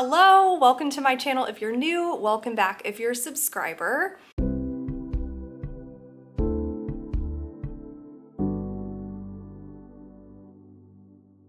Hello, welcome to my channel if you're new, welcome back if you're a subscriber.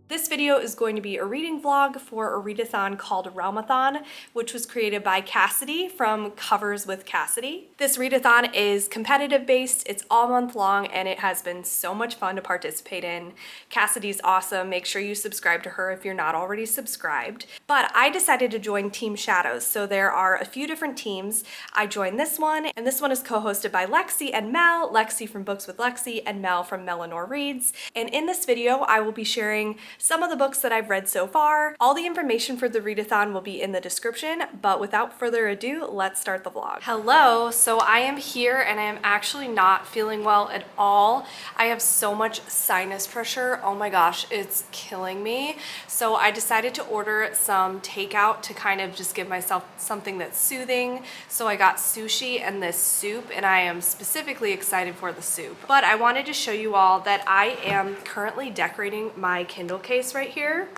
This video is going to be a reading vlog for a readathon called Realmathon, which was created by Cassidy from Covers with Cassidy. This readathon is competitive based, it's all month long, and it has been so much fun to participate in. Cassidy's awesome. Make sure you subscribe to her if you're not already subscribed. But I decided to join Team Shadows, so there are a few different teams. I joined this one, and this one is co-hosted by Lexi and Mel, Lexi from Books with Lexi and Mel from Melanor Reads. And in this video, I will be sharing some of the books that I've read so far. All the information for the readathon will be in the description, but without further ado, let's start the vlog. Hello, so I am here and I am actually not feeling well at all. I have so much sinus pressure. Oh my gosh, it's killing me. So I decided to order some takeout to kind of just give myself something that's soothing. So I got sushi and this soup, and I am specifically excited for the soup. But I wanted to show you all that I am currently decorating my Kindle case right here.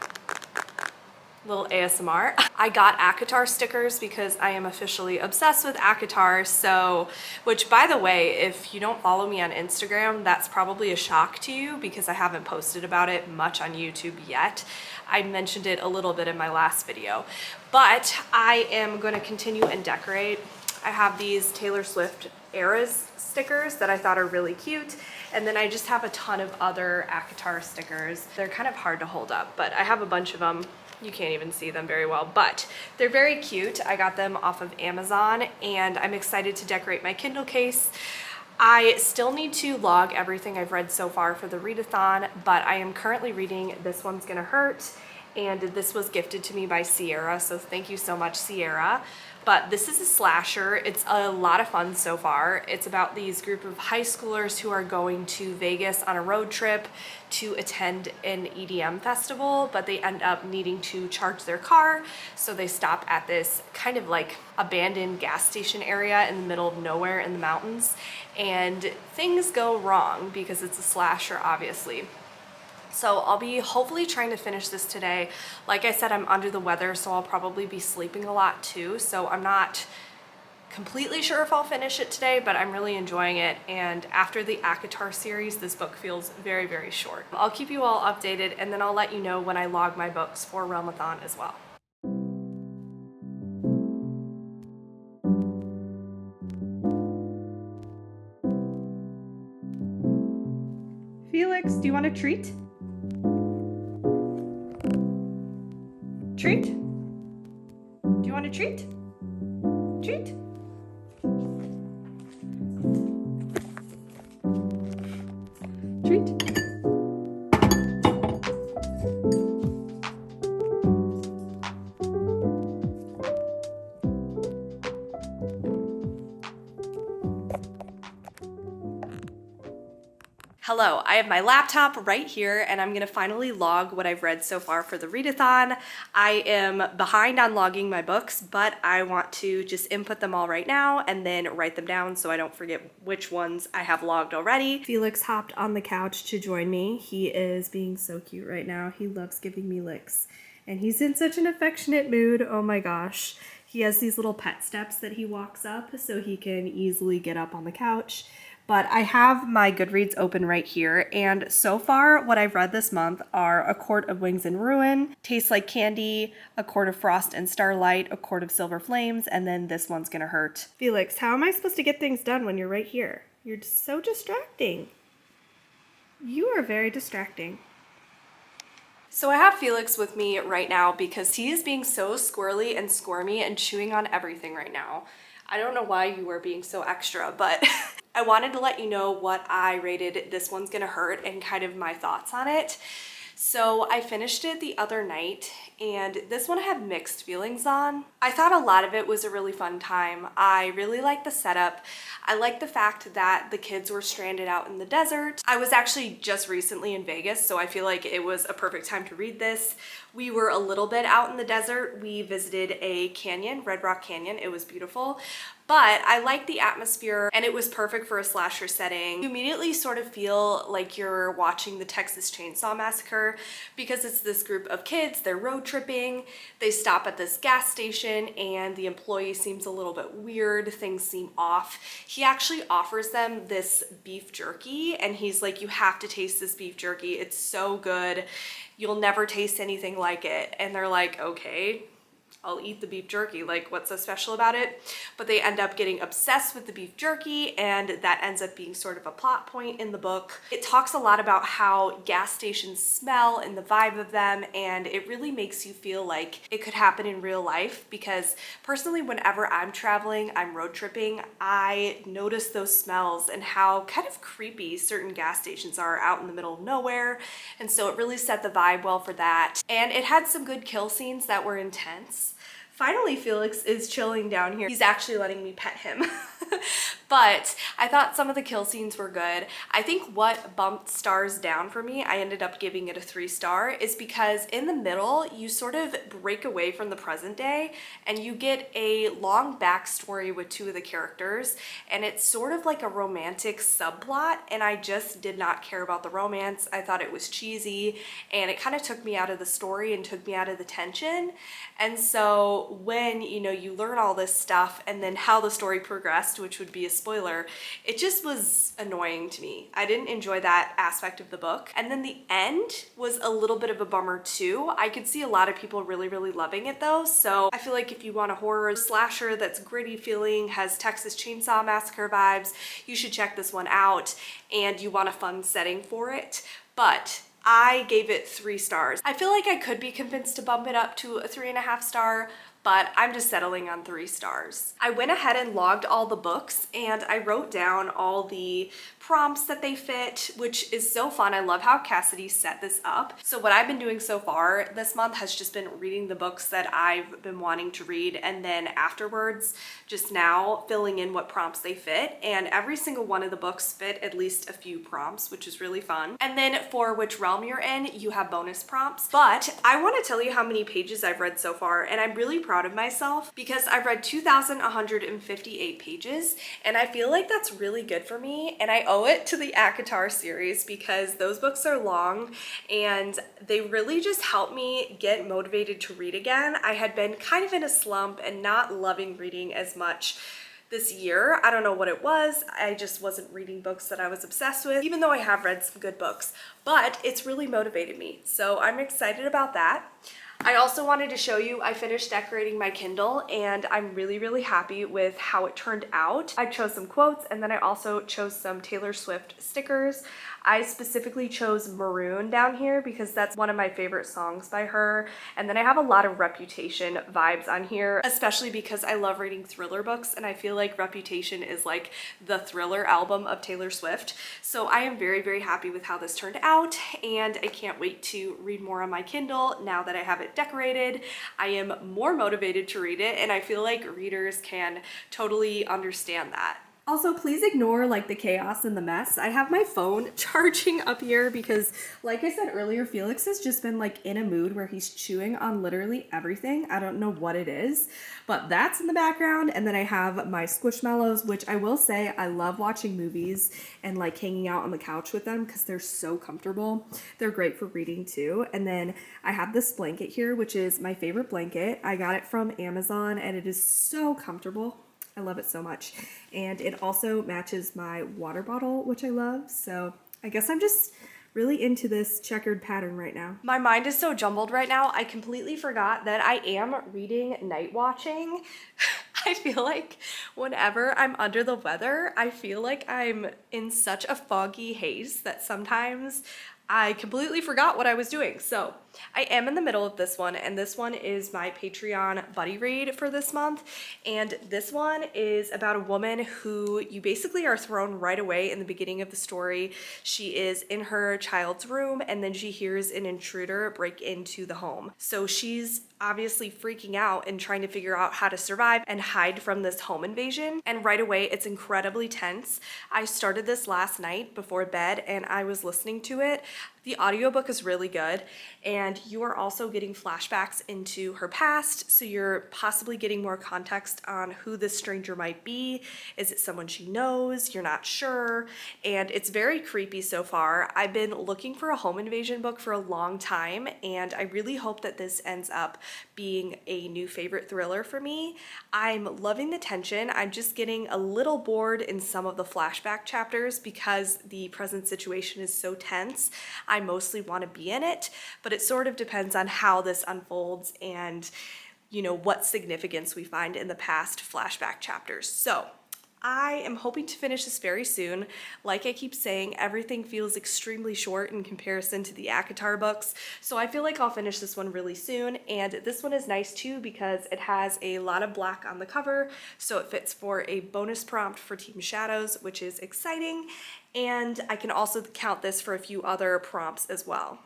Little ASMR. I got ACOTAR stickers because I am officially obsessed with ACOTAR, so, which by the way, if you don't follow me on Instagram, that's probably a shock to you because I haven't posted about it much on YouTube yet. I mentioned it a little bit in my last video, but I am going to continue and decorate. I have these Taylor Swift Eras stickers that I thought are really cute. And then I just have a ton of other ACOTAR stickers. They're kind of hard to hold up, but I have a bunch of them. You can't even see them very well, but they're very cute. I got them off of Amazon, and I'm excited to decorate my Kindle case. I still need to log everything I've read so far for the readathon, but I am currently reading This One's Gonna Hurt, and this was gifted to me by Sierra, so thank you so much, Sierra. But this is a slasher. It's a lot of fun so far. It's about these group of high schoolers who are going to Vegas on a road trip to attend an EDM festival, but they end up needing to charge their car. So they stop at this kind of like abandoned gas station area in the middle of nowhere in the mountains. And things go wrong because it's a slasher, obviously. So I'll be hopefully trying to finish this today. Like I said, I'm under the weather, so I'll probably be sleeping a lot too. So I'm not completely sure if I'll finish it today, but I'm really enjoying it. And after the ACOTAR series, this book feels very, very short. I'll keep you all updated, and then I'll let you know when I log my books for Realmathon as well. Felix, do you want a treat? Treat? Do you want a treat? Treat? Treat? Hello, I have my laptop right here, and I'm gonna finally log what I've read so far for the readathon. I am behind on logging my books, but I want to just input them all right now and then write them down so I don't forget which ones I have logged already. Felix hopped on the couch to join me. He is being so cute right now. He loves giving me licks, and he's in such an affectionate mood. Oh my gosh. He has these little pet steps that he walks up so he can easily get up on the couch. But I have my Goodreads open right here, and so far what I've read this month are A Court of Wings and Ruin, Tastes Like Candy, A Court of Frost and Starlight, A Court of Silver Flames, and then This One's Gonna Hurt. Felix, how am I supposed to get things done when you're right here? You're so distracting. You are very distracting. So I have Felix with me right now because he is being so squirrely and squirmy and chewing on everything right now. I don't know why you are being so extra, but I wanted to let you know what I rated This One's Gonna Hurt and kind of my thoughts on it. So I finished it the other night, and this one I have mixed feelings on. I thought a lot of it was a really fun time. I really liked the setup. I liked the fact that the kids were stranded out in the desert. I was actually just recently in Vegas, so I feel like it was a perfect time to read this. We were a little bit out in the desert. We visited a canyon, Red Rock Canyon. It was beautiful. But I like the atmosphere and it was perfect for a slasher setting. You immediately sort of feel like you're watching the Texas Chainsaw Massacre because it's this group of kids, they're road tripping, they stop at this gas station and the employee seems a little bit weird, things seem off. He actually offers them this beef jerky and he's like, you have to taste this beef jerky, it's so good, you'll never taste anything like it. And they're like, okay, I'll eat the beef jerky, like what's so special about it? But they end up getting obsessed with the beef jerky and that ends up being sort of a plot point in the book. It talks a lot about how gas stations smell and the vibe of them, and it really makes you feel like it could happen in real life because personally whenever I'm traveling, I'm road tripping, I notice those smells and how kind of creepy certain gas stations are out in the middle of nowhere, and so it really set the vibe well for that. And it had some good kill scenes that were intense. Finally, Felix is chilling down here. He's actually letting me pet him. But I thought some of the kill scenes were good. I think what bumped stars down for me, I ended up giving it a 3-star, is because in the middle, you sort of break away from the present day and you get a long backstory with 2 of the characters, and it's sort of like a romantic subplot, and I just did not care about the romance. I thought it was cheesy and it kind of took me out of the story and took me out of the tension. And so when, you know, you learn all this stuff and then how the story progressed, which would be a spoiler, it just was annoying to me. I didn't enjoy that aspect of the book. And then the end was a little bit of a bummer too. I could see a lot of people really loving it though. So I feel like if you want a horror slasher that's gritty feeling, has Texas Chainsaw Massacre vibes, you should check this one out, and you want a fun setting for it. But I gave it 3 stars. I feel like I could be convinced to bump it up to a 3.5 star, but I'm just settling on 3 stars. I went ahead and logged all the books and I wrote down all the prompts that they fit, which is so fun. I love how Cassidy set this up. So what I've been doing so far this month has just been reading the books that I've been wanting to read, and then afterwards, just now filling in what prompts they fit. And every single one of the books fit at least a few prompts, which is really fun. And then for which realm you're in, you have bonus prompts. But I want to tell you how many pages I've read so far, and I'm really proud of myself because I've read 2,158 pages, and I feel like that's really good for me, and I owe it to the ACOTAR series because those books are long and they really just helped me get motivated to read again. I had been kind of in a slump and not loving reading as much this year. I don't know what it was. I just wasn't reading books that I was obsessed with, even though I have read some good books, but it's really motivated me. So I'm excited about that. I also wanted to show you, I finished decorating my Kindle and I'm really happy with how it turned out. I chose some quotes and then I also chose some Taylor Swift stickers. I specifically chose Maroon down here because that's one of my favorite songs by her. And then I have a lot of Reputation vibes on here, especially because I love reading thriller books and I feel like Reputation is like the thriller album of Taylor Swift. So I am very happy with how this turned out, and I can't wait to read more on my Kindle now that I have it decorated. I am more motivated to read it, and I feel like readers can totally understand that. Also, please ignore like the chaos and the mess. I have my phone charging up here because, like I said earlier, Felix has just been like in a mood where he's chewing on literally everything. I don't know what it is, but that's in the background. And then I have my Squishmallows, which I will say I love watching movies and like hanging out on the couch with them because they're so comfortable. They're great for reading too. And then I have this blanket here, which is my favorite blanket. I got it from Amazon and it is so comfortable. I love it so much. And it also matches my water bottle, which I love. So I guess I'm just really into this checkered pattern right now. My mind is so jumbled right now. I completely forgot that I am reading Nightwatching. I feel like whenever I'm under the weather, I feel like I'm in such a foggy haze that sometimes I completely forgot what I was doing. So I am in the middle of this one, and this one is my Patreon buddy read for this month. And this one is about a woman who you basically are thrown right away in the beginning of the story. She is in her child's room, and then she hears an intruder break into the home. So she's obviously freaking out and trying to figure out how to survive and hide from this home invasion. And right away, it's incredibly tense. I started this last night before bed, and I was listening to it. The audiobook is really good, and you are also getting flashbacks into her past, so you're possibly getting more context on who this stranger might be. Is it someone she knows? You're not sure, and it's very creepy so far. I've been looking for a home invasion book for a long time, and I really hope that this ends up being a new favorite thriller for me. I'm loving the tension. I'm just getting a little bored in some of the flashback chapters because the present situation is so tense. I mostly want to be in it, but it sort of depends on how this unfolds and, you know, what significance we find in the past flashback chapters. So I am hoping to finish this very soon. Like I keep saying, everything feels extremely short in comparison to the ACOTAR books, so I feel like I'll finish this one really soon. And this one is nice too because it has a lot of black on the cover, so it fits for a bonus prompt for Team Shadows, which is exciting. And I can also count this for a few other prompts as well.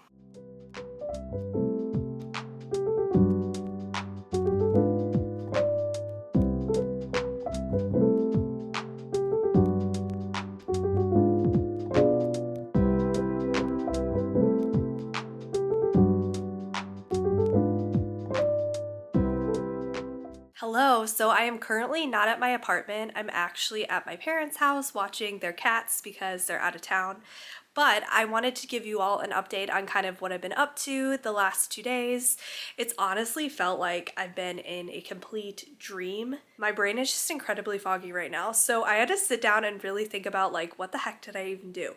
Hello, so I am currently not at my apartment. I'm actually at my parents' house watching their cats because they're out of town. But I wanted to give you all an update on kind of what I've been up to the last 2 days. It's honestly felt like I've been in a complete dream. My brain is just incredibly foggy right now, so I had to sit down and really think about like, what the heck did I even do?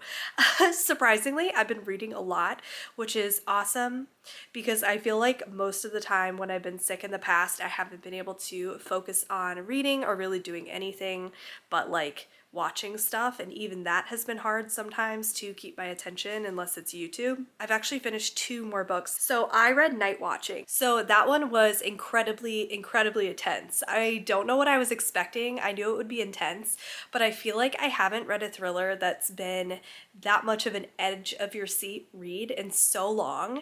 Surprisingly, I've been reading a lot, which is awesome because I feel like most of the time when I've been sick in the past, I haven't been able to focus on reading or really doing anything but like watching stuff, and even that has been hard sometimes to keep my attention unless it's YouTube. I've actually finished 2 more books. So I read Nightwatching. So that one was incredibly intense. I don't know what I was expecting. I knew it would be intense, but I feel like I haven't read a thriller that's been that much of an edge of your seat read in so long.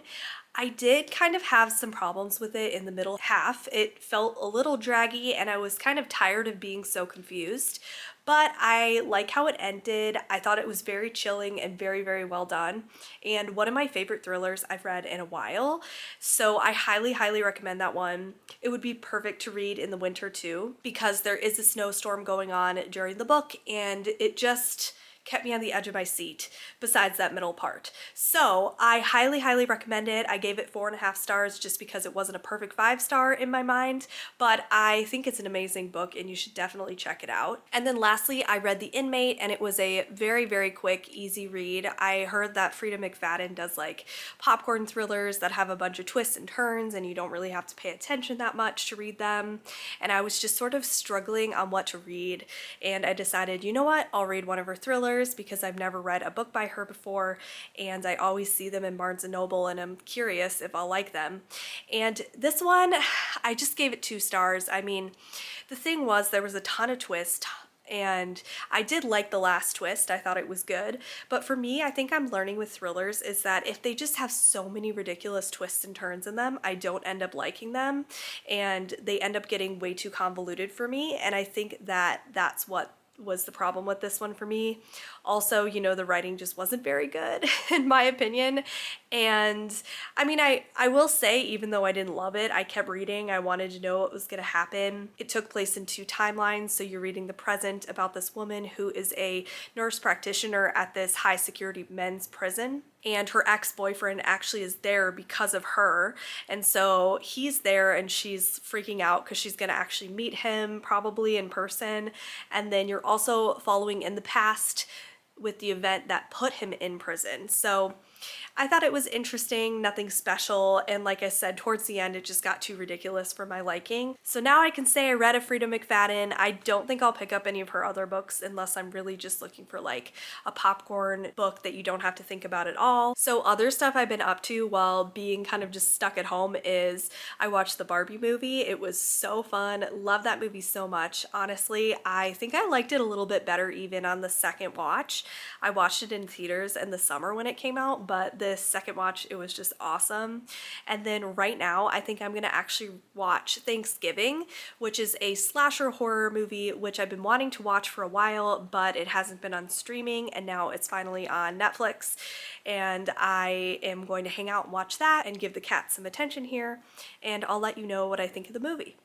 I did kind of have some problems with it in the middle half. It felt a little draggy and I was kind of tired of being so confused, but I like how it ended. I thought it was very chilling and very well done, and one of my favorite thrillers I've read in a while. So I highly recommend that one. It would be perfect to read in the winter too because there is a snowstorm going on during the book and it just kept me on the edge of my seat besides that middle part. So I highly recommend it. I gave it 4.5 stars just because it wasn't a perfect 5-star in my mind, but I think it's an amazing book and you should definitely check it out. And then lastly, I read The Inmate and it was a very quick, easy read. I heard that Freida McFadden does like popcorn thrillers that have a bunch of twists and turns and you don't really have to pay attention that much to read them. And I was just sort of struggling on what to read, and I decided, you know what, I'll read one of her thrillers because I've never read a book by her before and I always see them in Barnes & Noble and I'm curious if I'll like them. And this one, I just gave it 2 stars. I mean, the thing was there was a ton of twists and I did like the last twist. I thought it was good. But for me, I think I'm learning with thrillers is that if they just have so many ridiculous twists and turns in them, I don't end up liking them and they end up getting way too convoluted for me. And I think that that's what was the problem with this one for me. Also, you know, the writing just wasn't very good in my opinion. And I mean, I will say, even though I didn't love it, I kept reading. I wanted to know what was going to happen. It took place in 2 timelines. So you're reading the present about this woman who is a nurse practitioner at this high security men's prison. And her ex-boyfriend actually is there because of her. And so he's there and she's freaking out because she's going to actually meet him probably in person. And then you're also following in the past with the event that put him in prison. So I thought it was interesting, nothing special, and like I said, towards the end it just got too ridiculous for my liking. So now I can say I read a Freida McFadden. I don't think I'll pick up any of her other books unless I'm really just looking for like a popcorn book that you don't have to think about at all. So other stuff I've been up to while being kind of just stuck at home is I watched the Barbie movie. It was so fun. Love that movie so much. Honestly, I think I liked it a little bit better even on the second watch. I watched it in theaters in the summer when it came out, but this second watch, it was just awesome. And then right now, I think I'm gonna actually watch Thanksgiving, which is a slasher horror movie, which I've been wanting to watch for a while, but it hasn't been on streaming, and now it's finally on Netflix. And I am going to hang out and watch that and give the cat some attention here, and I'll let you know what I think of the movie.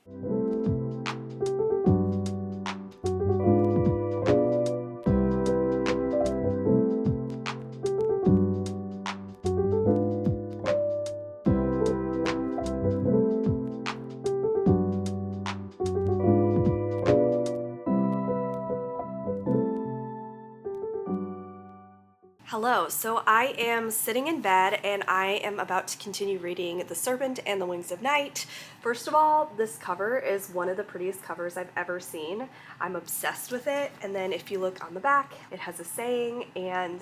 Hello, so I am sitting in bed and I am about to continue reading The Serpent and the Wings of Night. First of all, this cover is one of the prettiest covers I've ever seen. I'm obsessed with it, and then if you look on the back, it has a saying, and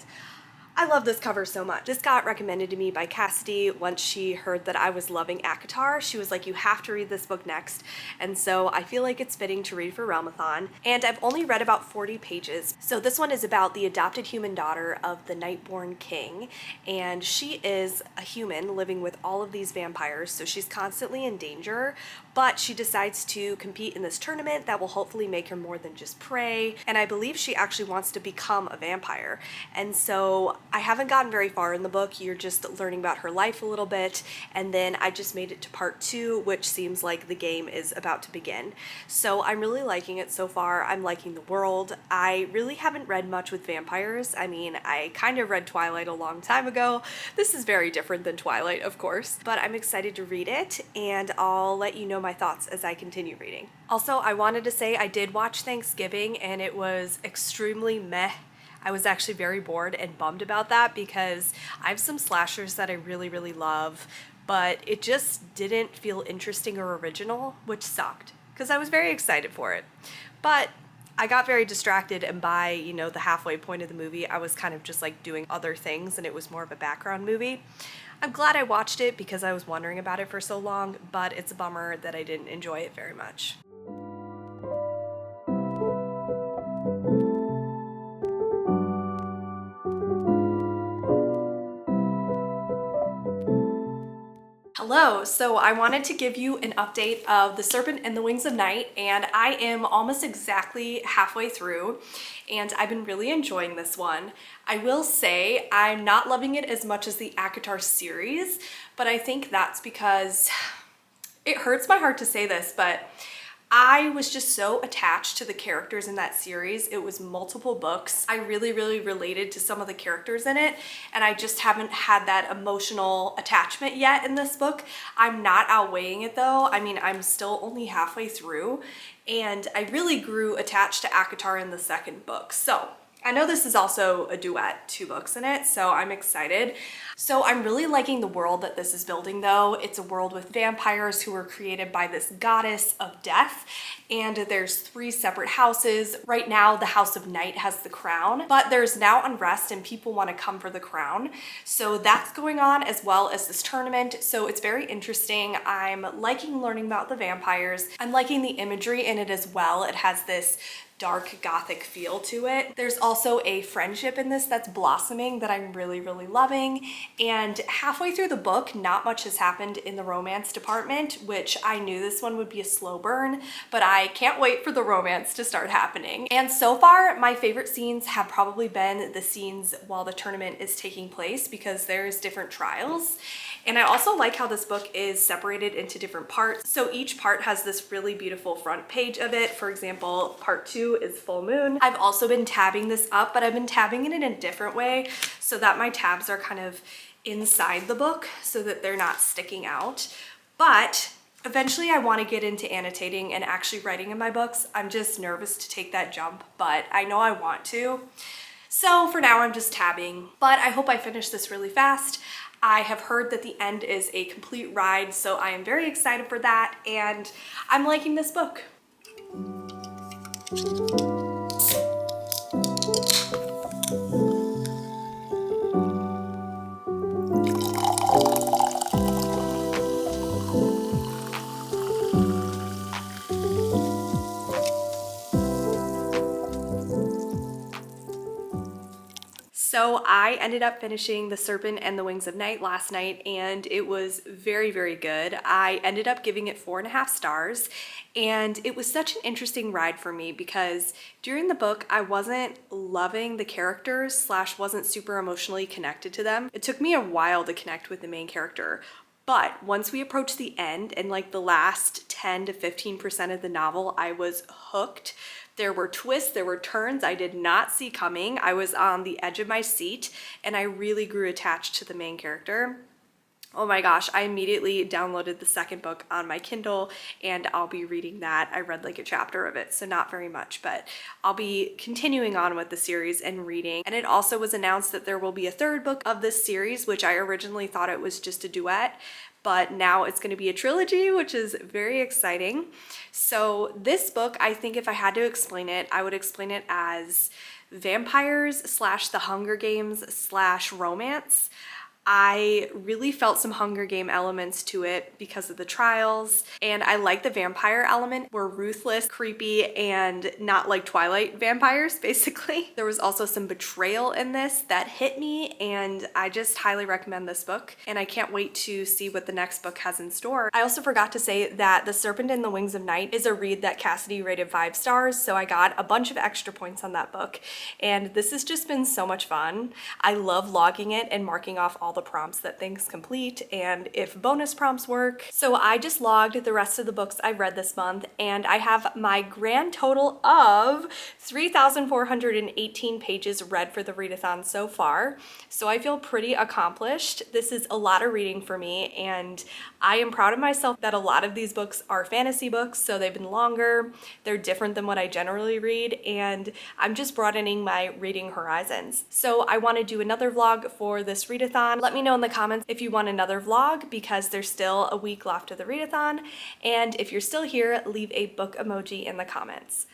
I love this cover so much. This got recommended to me by Cassidy once she heard that I was loving ACOTAR. She was like, you have to read this book next. And so I feel like it's fitting to read for Realmathon. And I've only read about 40 pages. So this one is about the adopted human daughter of the Nightborn King. And she is a human living with all of these vampires. So she's constantly in danger, but she decides to compete in this tournament that will hopefully make her more than just prey. And I believe she actually wants to become a vampire. And so I haven't gotten very far in the book. You're just learning about her life a little bit, and then I just made it to part 2, which seems like the game is about to begin. So I'm really liking it so far. I'm liking the world. I really haven't read much with vampires. I mean, I kind of read Twilight a long time ago. This is very different than Twilight, of course, but I'm excited to read it, and I'll let you know my thoughts as I continue reading. Also, I wanted to say I did watch Thanksgiving, and it was extremely meh. I was actually very bored and bummed about that because I have some slashers that I really, really love, but it just didn't feel interesting or original, which sucked because I was very excited for it. But I got very distracted, and by, the halfway point of the movie, I was kind of just like doing other things, and it was more of a background movie. I'm glad I watched it because I was wondering about it for so long, but it's a bummer that I didn't enjoy it very much. Hello, so I wanted to give you an update of The Serpent and the Wings of Night, and I am almost exactly halfway through, and I've been really enjoying this one. I will say I'm not loving it as much as the ACOTAR series, but I think that's because it hurts my heart to say this, but I was just so attached to the characters in that series. It was multiple books. I really, really related to some of the characters in it, and I just haven't had that emotional attachment yet in this book. I'm not outweighing it though. I mean, I'm still only halfway through, and I really grew attached to ACOTAR in the second book. So I know this is also a duet, 2 books in it, so I'm excited. So I'm really liking the world that this is building though. It's a world with vampires who were created by this goddess of death, and there's 3 separate houses. Right now, the House of Night has the crown, but there's now unrest and people want to come for the crown. So that's going on, as well as this tournament. So it's very interesting. I'm liking learning about the vampires. I'm liking the imagery in it as well. It has this dark gothic feel to it. There's also a friendship in this that's blossoming that I'm really, really loving. And halfway through the book, not much has happened in the romance department, which I knew this one would be a slow burn, but I can't wait for the romance to start happening. And so far, my favorite scenes have probably been the scenes while the tournament is taking place, because there's different trials. And I also like how this book is separated into different parts. So each part has this really beautiful front page of it. For example, part 2 is full moon. I've also been tabbing this up, but I've been tabbing it in a different way so that my tabs are kind of inside the book so that they're not sticking out. But eventually I want to get into annotating and actually writing in my books. I'm just nervous to take that jump, but I know I want to. So for now I'm just tabbing, but I hope I finish this really fast. I have heard that the end is a complete ride, so I am very excited for that, and I'm liking this book. So I ended up finishing The Serpent and the Wings of Night last night, and it was very, very good. I ended up giving it 4.5 stars, and it was such an interesting ride for me because during the book, I wasn't loving the characters / wasn't super emotionally connected to them. It took me a while to connect with the main character. But once we approached the end and like the last 10 to 15% of the novel, I was hooked. There were twists, there were turns I did not see coming. I was on the edge of my seat and I really grew attached to the main character. Oh my gosh, I immediately downloaded the second book on my Kindle and I'll be reading that. I read like a chapter of it, so not very much, but I'll be continuing on with the series and reading. And it also was announced that there will be a third book of this series, which I originally thought it was just a duet, but now it's going to be a trilogy, which is very exciting. So this book, I think if I had to explain it, I would explain it as vampires / the Hunger Games / romance. I really felt some Hunger Game elements to it because of the trials, and I like the vampire element. We're ruthless, creepy, and not like Twilight vampires, basically. There was also some betrayal in this that hit me, and I just highly recommend this book, and I can't wait to see what the next book has in store. I also forgot to say that The Serpent and the Wings of Night is a read that Cassidy rated 5 stars, so I got a bunch of extra points on that book, and this has just been so much fun. I love logging it and marking off all the prompts that things complete and if bonus prompts work. So I just logged the rest of the books I read this month, and I have my grand total of 3,418 pages read for the readathon so far. So I feel pretty accomplished. This is a lot of reading for me, and I am proud of myself that a lot of these books are fantasy books, so they've been longer, they're different than what I generally read, and I'm just broadening my reading horizons. So I want to do another vlog for this readathon. Let me know in the comments if you want another vlog because there's still a week left of the readathon, and if you're still here, leave a book emoji in the comments.